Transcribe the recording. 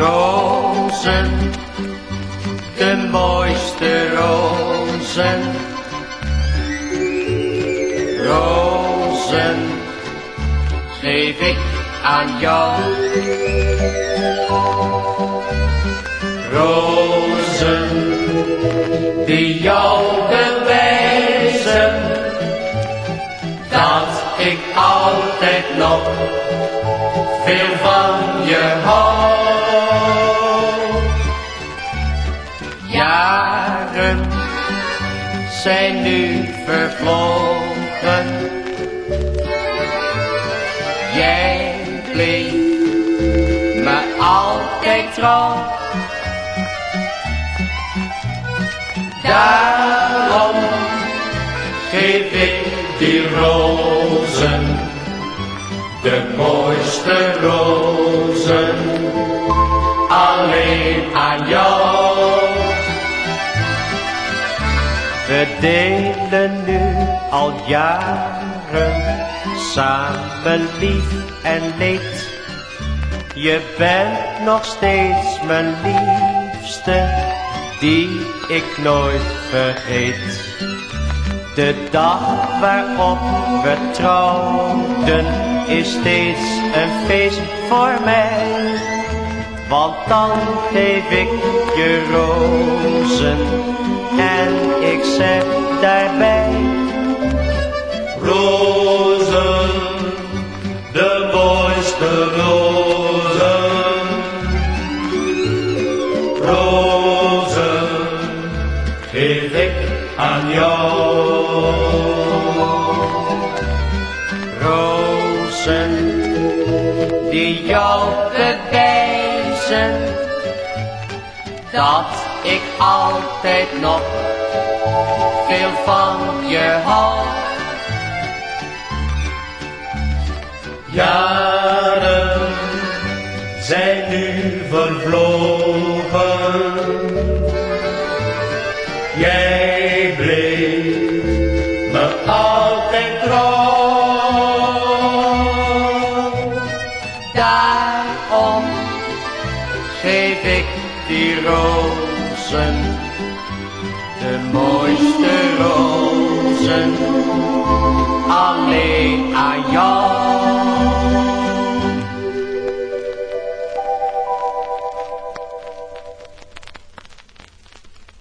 Rozen, de mooiste rozen. Rozen geef ik aan jou. Rozen die jou bewijzen dat ik altijd nog veel van je hou. Jaren zijn nu vervlogen. Jij bleef me altijd trouw. Daarom geef ik die rozen, de mooiste rozen, alleen aan jou. We delen nu al jaren samen lief en leed. Je bent nog steeds mijn liefste, die ik nooit vergeet. De dag waarop we trouwden is steeds een feest voor mij. Want dan geef ik je rozen en ik zeg daarbij: rozen, de mooiste rozen. Rozen geef ik aan jou. Rozen die jou bewijzen dat ik altijd nog veel van je hou. Jaren zijn nu vervlogen. Jij bleef me altijd trouw. Daarom geef ik die rozen, de mooiste rozen, alleen aan jou.